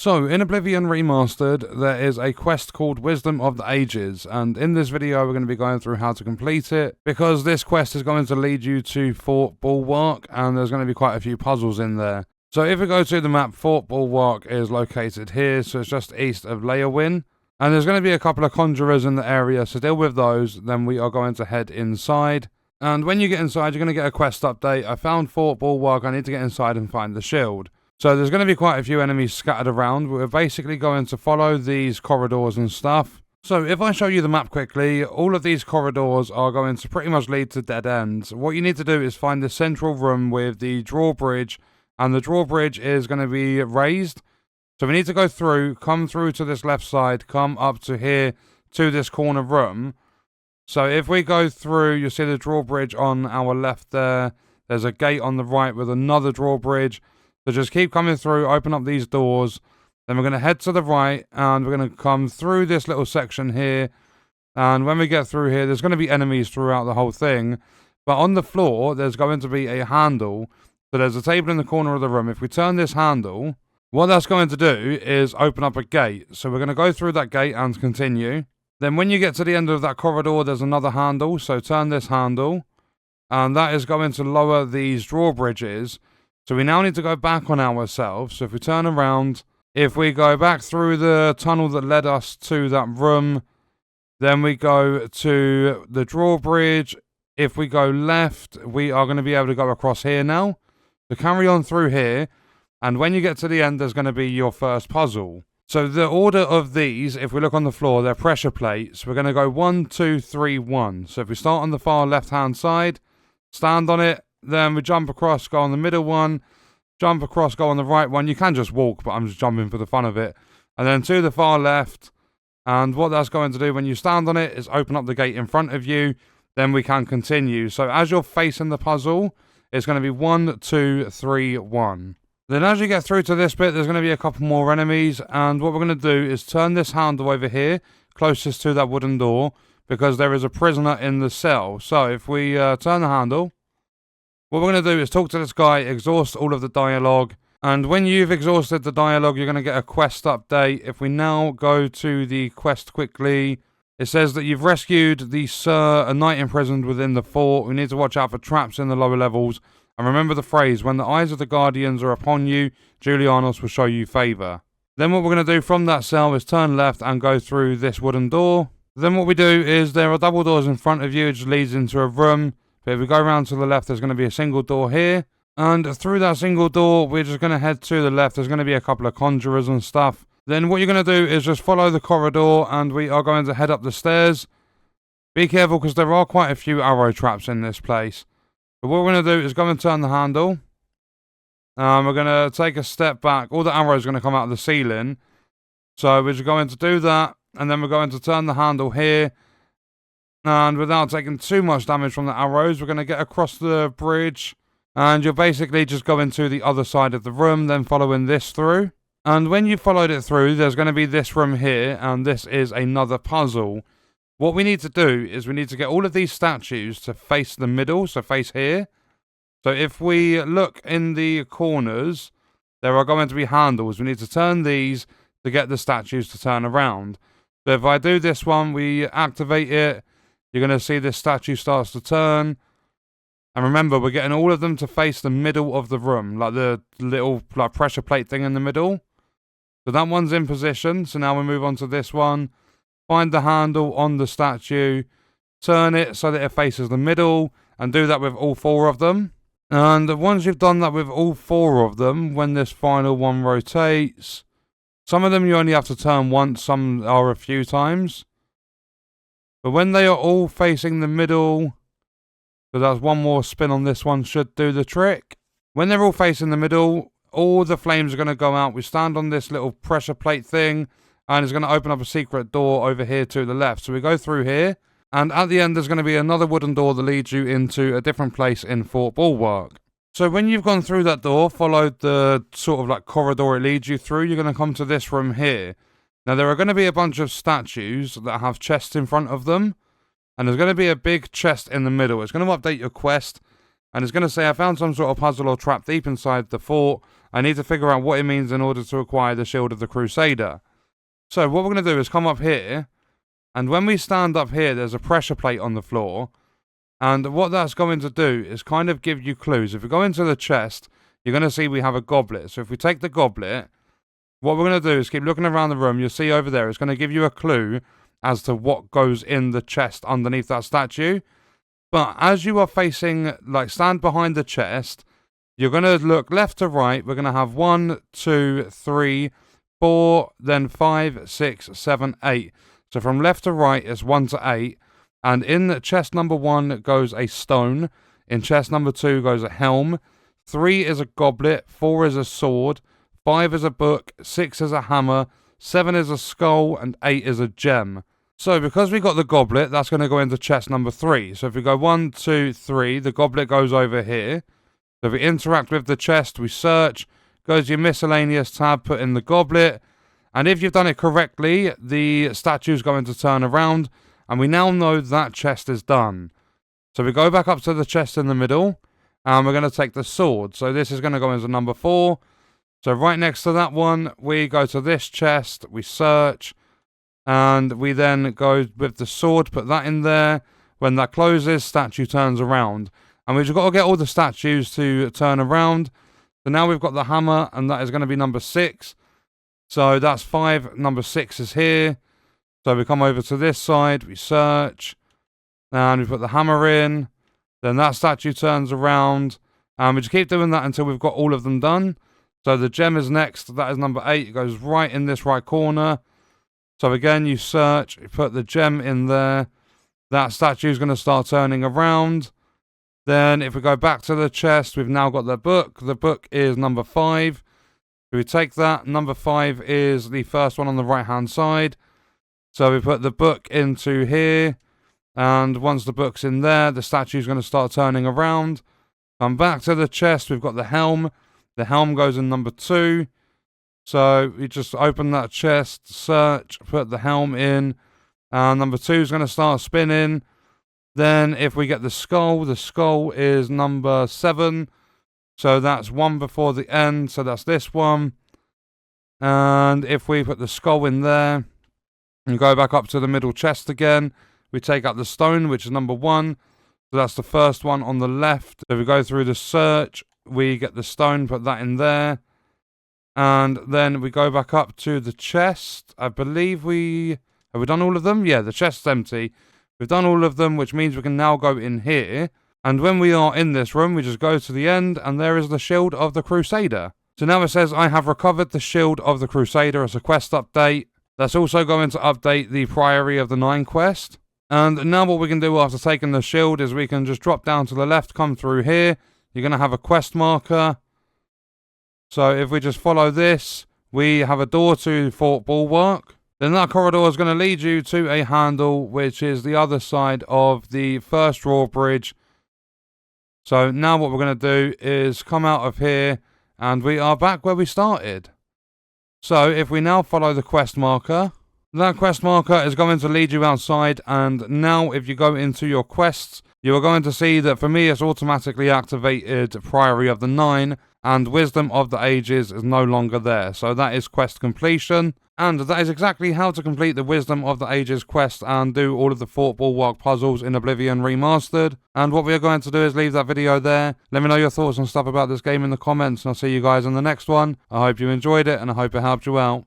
So, in Oblivion Remastered, there is a quest called Wisdom of the Ages, and in this video we're going to be going through how to complete it, because this quest is going to lead you to Fort Bulwark, and there's going to be quite a few puzzles in there. So if we go to the map, Fort Bulwark is located here, so it's just east of Leowin, and there's going to be a couple of conjurers in the area, so deal with those, then we are going to head inside. And when you get inside, you're going to get a quest update. I found Fort Bulwark, I need to get inside and find the shield. So there's going to be quite a few enemies scattered around. We're basically going to follow these corridors and stuff. So if I show you the map quickly, all of these corridors are going to pretty much lead to dead ends. What you need to do is find the central room with the drawbridge, and the drawbridge is going to be raised. So we need to go through, come through to this left side, come up to here to this corner room. So if we go through, you'll see the drawbridge on our left there. There's a gate on the right with another drawbridge. So just keep coming through, open up these doors. Then we're going to head to the right, and we're going to come through this little section here. And when we get through here, there's going to be enemies throughout the whole thing. But on the floor, there's going to be a handle. So there's a table in the corner of the room. If we turn this handle, what that's going to do is open up a gate. So we're going to go through that gate and continue. Then when you get to the end of that corridor, there's another handle. So turn this handle, and that is going to lower these drawbridges. So we now need to go back on ourselves. So if we turn around, if we go back through the tunnel that led us to that room, then we go to the drawbridge. If we go left, we are going to be able to go across here now. So carry on through here. And when you get to the end, there's going to be your first puzzle. So the order of these, if we look on the floor, they're pressure plates. We're going to go 1, 2, 3, 1. So if we start on the far left-hand side, stand on it. Then we jump across, go on the middle one, jump across, go on the right one. You can just walk, but I'm just jumping for the fun of it. And then to the far left. And what that's going to do when you stand on it is open up the gate in front of you. Then we can continue. So as you're facing the puzzle, it's going to be 1, 2, 3, 1. Then as you get through to this bit, there's going to be a couple more enemies. And what we're going to do is turn this handle over here, closest to that wooden door, because there is a prisoner in the cell. So if we turn the handle, what we're going to do is talk to this guy, exhaust all of the dialogue, and when you've exhausted the dialogue, you're going to get a quest update. If we now go to the quest quickly, it says that you've rescued the Sir, a knight imprisoned within the fort. We need to watch out for traps in the lower levels, and remember the phrase, when the eyes of the guardians are upon you, Julianos will show you favour. Then what we're going to do from that cell is turn left and go through this wooden door. Then what we do is there are double doors in front of you, which leads into a room. But if we go around to the left, there's going to be a single door here. And through that single door, we're just going to head to the left. There's going to be a couple of conjurers and stuff. Then what you're going to do is just follow the corridor, and we are going to head up the stairs. Be careful, because there are quite a few arrow traps in this place. But what we're going to do is go and turn the handle. We're going to take a step back. All the arrows are going to come out of the ceiling. So we're just going to do that. And then we're going to turn the handle here. And without taking too much damage from the arrows, we're going to get across the bridge. And you're basically just going to the other side of the room, then following this through. And when you followed it through, there's going to be this room here, and this is another puzzle. What we need to do is we need to get all of these statues to face the middle, so face here. So if we look in the corners, there are going to be handles. We need to turn these to get the statues to turn around. So if I do this one, we activate it. You're going to see this statue starts to turn. And remember, we're getting all of them to face the middle of the room, like the little pressure plate thing in the middle. So that one's in position. So now we move on to this one. Find the handle on the statue. Turn it so that it faces the middle. And do that with all 4 of them. And once you've done that with all 4 of them, when this final one rotates, some of them you only have to turn once, some are a few times. But when they are all facing the middle, so that's one more spin on this one, should do the trick. When they're all facing the middle, all the flames are going to go out. We stand on this little pressure plate thing, and it's going to open up a secret door over here to the left. So we go through here, and at the end there's going to be another wooden door that leads you into a different place in Fort Bulwark. So when you've gone through that door, followed the sort of like corridor it leads you through, you're going to come to this room here. Now, there are going to be a bunch of statues that have chests in front of them. And there's going to be a big chest in the middle. It's going to update your quest. And it's going to say, I found some sort of puzzle or trap deep inside the fort. I need to figure out what it means in order to acquire the Shield of the Crusader. So what we're going to do is come up here, and when we stand up here, there's a pressure plate on the floor, and what that's going to do is kind of give you clues. If we go into the chest, you're going to see we have a goblet. So if we take the goblet, what we're going to do is keep looking around the room. You'll see over there, it's going to give you a clue as to what goes in the chest underneath that statue. But as you are facing, like, stand behind the chest, you're going to look left to right. We're going to have 1, 2, 3, 4, then 5, 6, 7, 8. So from left to right, it's 1 to 8. And in chest number 1 goes a stone. In chest number 2 goes a helm. 3 is a goblet. 4 is a sword. 5 is a book. 6 is a hammer. 7 is a skull. And 8 is a gem. So because we got the goblet, that's going to go into chest number 3. So if we go 1, 2, 3, the goblet goes over here. So if we interact with the chest, we search, goes to your miscellaneous tab, put in the goblet. And if you've done it correctly, the statue's going to turn around. And we now know that chest is done. So we go back up to the chest in the middle. And we're going to take the sword. So this is going to go into number 4. So right next to that one, we go to this chest, we search. And we then go with the sword, put that in there. When that closes, statue turns around. And we've got to get all the statues to turn around. So now we've got the hammer, and that is going to be number 6. So that's 5. Number 6 is here. So we come over to this side, we search. And we put the hammer in. Then that statue turns around. And we just keep doing that until we've got all of them done. So the gem is next. That is number 8. It goes right in this right corner. So again, you search, you put the gem in there. That statue is going to start turning around. Then if we go back to the chest, we've now got the book. The book is number 5. If we take that, number 5 is the first one on the right-hand side. So we put the book into here. And once the book's in there, the statue is going to start turning around. Come back to the chest, we've got the helm. The helm goes in number 2. So we just open that chest, search, put the helm in, and number 2 is going to start spinning. Then if we get the skull is number 7. So that's 1 before the end, so that's this one. And if we put the skull in there, and go back up to the middle chest again, we take out the stone, which is number 1. So that's the first one on the left. So if we go through the search, we get the stone, put that in there. And then we go back up to the chest. I believe have we done all of them? Yeah, the chest's empty. We've done all of them, which means we can now go in here. And when we are in this room, we just go to the end, and there is the Shield of the Crusader. So now it says, I have recovered the Shield of the Crusader as a quest update. That's also going to update the Priory of the 9 quest. And now what we can do after taking the shield is we can just drop down to the left, come through here. You're going to have a quest marker. So if we just follow this, we have a door to Fort Bulwark. Then that corridor is going to lead you to a handle, which is the other side of the first drawbridge. So now what we're going to do is come out of here, and we are back where we started. So if we now follow the quest marker, that quest marker is going to lead you outside, and now if you go into your quests, you are going to see that for me it's automatically activated Priory of the 9, and Wisdom of the Ages is no longer there. So that is quest completion, and that is exactly how to complete the Wisdom of the Ages quest and do all of the Fort Bulwark puzzles in Oblivion Remastered. And what we are going to do is leave that video there. Let me know your thoughts and stuff about this game in the comments, and I'll see you guys in the next one. I hope you enjoyed it, and I hope it helped you out.